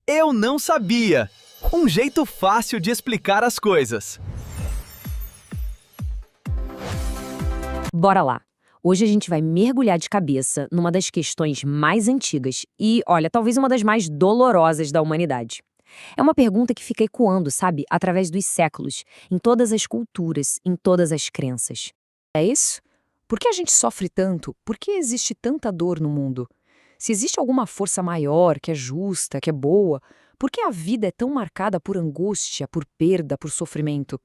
Eu não sabia! Um jeito fácil de explicar as coisas. Bora lá! Hoje a gente vai mergulhar de cabeça numa das questões mais antigas e, olha, talvez uma das mais dolorosas da humanidade. É uma pergunta que fica ecoando, sabe, através dos séculos, em todas as culturas, em todas as crenças. É isso? Por que a gente sofre tanto? Por que existe tanta dor no mundo? Se existe alguma força maior, que é justa, que é boa, por que a vida é tão marcada por angústia, por perda, por sofrimento?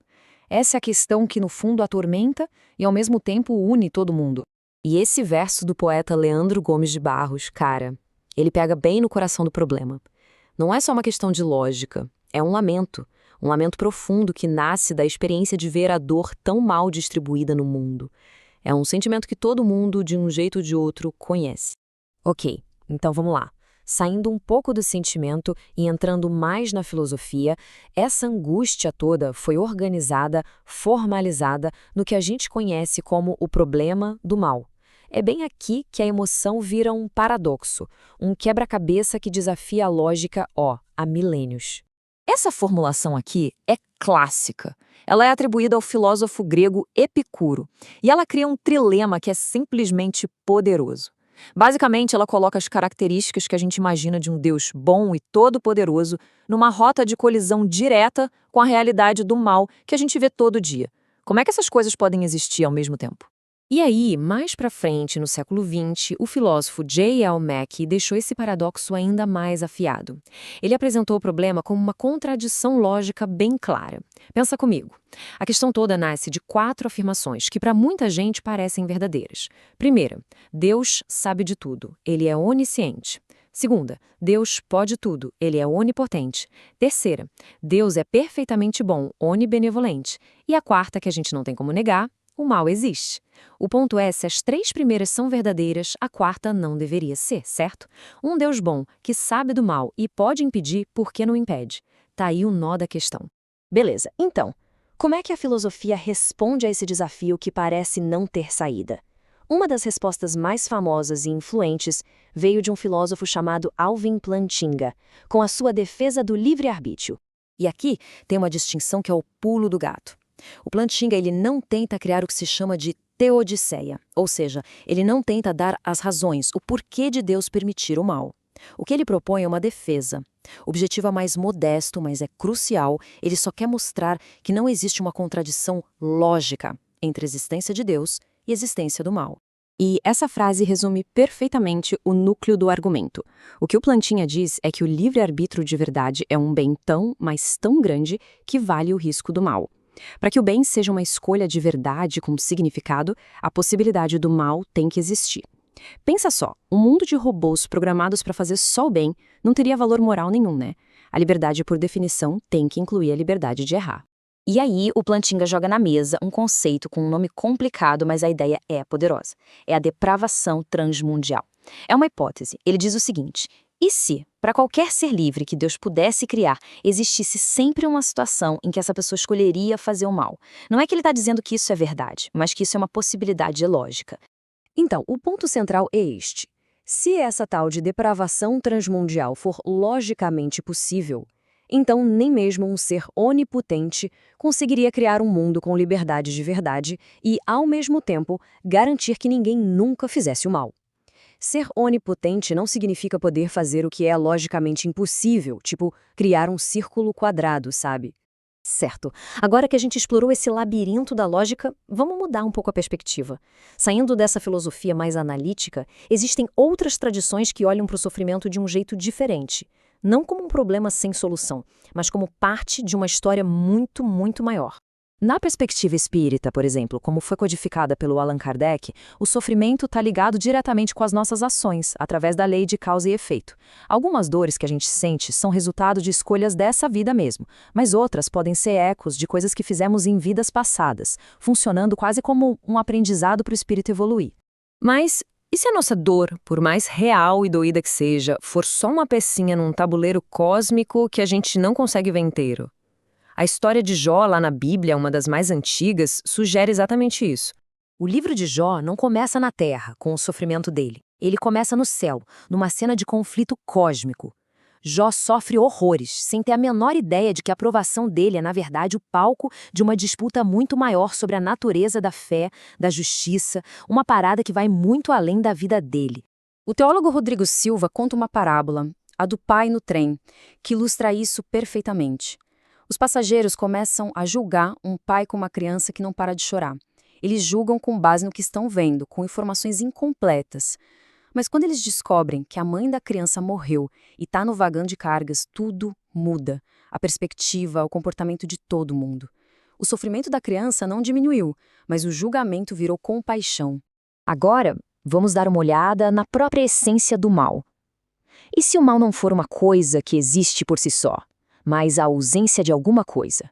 Essa é a questão que, no fundo, atormenta e, ao mesmo tempo, une todo mundo. E esse verso do poeta Leandro Gomes de Barros, cara, ele pega bem no coração do problema. Não é só uma questão de lógica, é um lamento profundo que nasce da experiência de ver a dor tão mal distribuída no mundo. É um sentimento que todo mundo, de um jeito ou de outro, conhece. Ok, então vamos lá. Saindo um pouco do sentimento e entrando mais na filosofia, essa angústia toda foi organizada, formalizada no que a gente conhece como o problema do mal. É bem aqui que a emoção vira um paradoxo, um quebra-cabeça que desafia a lógica, há milênios. Essa formulação aqui é clássica. Ela é atribuída ao filósofo grego Epicuro, e ela cria um trilema que é simplesmente poderoso. Basicamente, ela coloca as características que a gente imagina de um Deus bom e todo-poderoso numa rota de colisão direta com a realidade do mal que a gente vê todo dia. Como é que essas coisas podem existir ao mesmo tempo? E aí, mais pra frente, no século XX, o filósofo J.L. Mackie deixou esse paradoxo ainda mais afiado. Ele apresentou o problema como uma contradição lógica bem clara. Pensa comigo. A questão toda nasce de 4 afirmações que para muita gente parecem verdadeiras. Primeira, Deus sabe de tudo, ele é onisciente. Segunda, Deus pode tudo, ele é onipotente. Terceira, Deus é perfeitamente bom, onibenevolente. E a quarta, que a gente não tem como negar, o mal existe. O ponto é, se as 3 primeiras são verdadeiras, a quarta não deveria ser, certo? Um Deus bom, que sabe do mal e pode impedir, por que não impede? Tá aí o nó da questão. Beleza, então, como é que a filosofia responde a esse desafio que parece não ter saída? Uma das respostas mais famosas e influentes veio de um filósofo chamado Alvin Plantinga, com a sua defesa do livre-arbítrio. E aqui tem uma distinção que é o pulo do gato. O Plantinga ele não tenta criar o que se chama de teodiceia, ou seja, ele não tenta dar as razões, o porquê de Deus permitir o mal. O que ele propõe é uma defesa. O objetivo é mais modesto, mas é crucial. Ele só quer mostrar que não existe uma contradição lógica entre a existência de Deus e a existência do mal. E essa frase resume perfeitamente o núcleo do argumento. O que o Plantinga diz é que o livre-arbítrio de verdade é um bem tão, mas tão grande que vale o risco do mal. Para que o bem seja uma escolha de verdade com significado, a possibilidade do mal tem que existir. Pensa só, um mundo de robôs programados para fazer só o bem não teria valor moral nenhum, né? A liberdade, por definição, tem que incluir a liberdade de errar. E aí, o Plantinga joga na mesa um conceito com um nome complicado, mas a ideia é poderosa. É a depravação transmundial. É uma hipótese. Ele diz o seguinte: e se, para qualquer ser livre que Deus pudesse criar, existisse sempre uma situação em que essa pessoa escolheria fazer o mal? Não é que ele está dizendo que isso é verdade, mas que isso é uma possibilidade lógica. Então, o ponto central é este. Se essa tal de depravação transmundial for logicamente possível, então nem mesmo um ser onipotente conseguiria criar um mundo com liberdade de verdade e, ao mesmo tempo, garantir que ninguém nunca fizesse o mal. Ser onipotente não significa poder fazer o que é logicamente impossível, tipo criar um círculo quadrado, sabe? Certo. Agora que a gente explorou esse labirinto da lógica, vamos mudar um pouco a perspectiva. Saindo dessa filosofia mais analítica, existem outras tradições que olham para o sofrimento de um jeito diferente. Não como um problema sem solução, mas como parte de uma história muito, muito maior. Na perspectiva espírita, por exemplo, como foi codificada pelo Allan Kardec, o sofrimento está ligado diretamente com as nossas ações, através da lei de causa e efeito. Algumas dores que a gente sente são resultado de escolhas dessa vida mesmo, mas outras podem ser ecos de coisas que fizemos em vidas passadas, funcionando quase como um aprendizado para o espírito evoluir. Mas e se a nossa dor, por mais real e doída que seja, for só uma pecinha num tabuleiro cósmico que a gente não consegue ver inteiro? A história de Jó, lá na Bíblia, uma das mais antigas, sugere exatamente isso. O livro de Jó não começa na Terra, com o sofrimento dele. Ele começa no céu, numa cena de conflito cósmico. Jó sofre horrores, sem ter a menor ideia de que a aprovação dele é, na verdade, o palco de uma disputa muito maior sobre a natureza da fé, da justiça, uma parada que vai muito além da vida dele. O teólogo Rodrigo Silva conta uma parábola, a do pai no trem, que ilustra isso perfeitamente. Os passageiros começam a julgar um pai com uma criança que não para de chorar. Eles julgam com base no que estão vendo, com informações incompletas. Mas quando eles descobrem que a mãe da criança morreu e está no vagão de cargas, tudo muda. A perspectiva, o comportamento de todo mundo. O sofrimento da criança não diminuiu, mas o julgamento virou compaixão. Agora, vamos dar uma olhada na própria essência do mal. E se o mal não for uma coisa que existe por si só, mas a ausência de alguma coisa?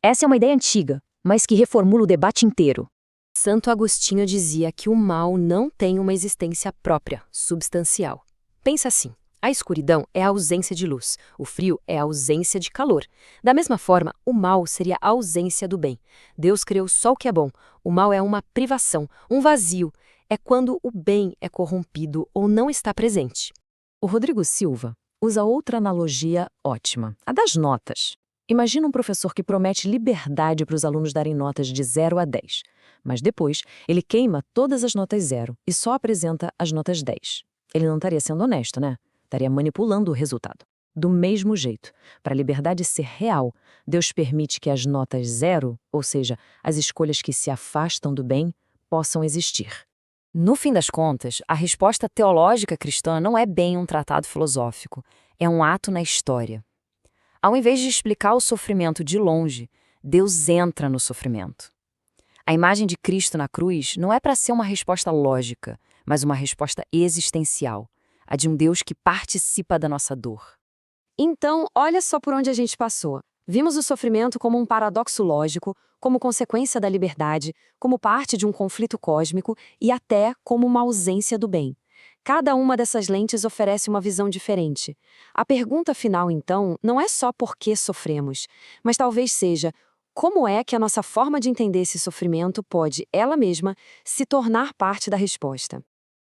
Essa é uma ideia antiga, mas que reformula o debate inteiro. Santo Agostinho dizia que o mal não tem uma existência própria, substancial. Pensa assim, a escuridão é a ausência de luz, o frio é a ausência de calor. Da mesma forma, o mal seria a ausência do bem. Deus criou só o que é bom, o mal é uma privação, um vazio. É quando o bem é corrompido ou não está presente. O Rodrigo Silva usa outra analogia ótima, a das notas. Imagina um professor que promete liberdade para os alunos darem notas de 0 a 10, mas depois ele queima todas as notas 0 e só apresenta as notas 10. Ele não estaria sendo honesto, né? Estaria manipulando o resultado. Do mesmo jeito, para a liberdade ser real, Deus permite que as notas 0, ou seja, as escolhas que se afastam do bem, possam existir. No fim das contas, a resposta teológica cristã não é bem um tratado filosófico, é um ato na história. Ao invés de explicar o sofrimento de longe, Deus entra no sofrimento. A imagem de Cristo na cruz não é para ser uma resposta lógica, mas uma resposta existencial, a de um Deus que participa da nossa dor. Então, olha só por onde a gente passou. Vimos o sofrimento como um paradoxo lógico, como consequência da liberdade, como parte de um conflito cósmico e até como uma ausência do bem. Cada uma dessas lentes oferece uma visão diferente. A pergunta final, então, não é só por que sofremos, mas talvez seja como é que a nossa forma de entender esse sofrimento pode, ela mesma, se tornar parte da resposta.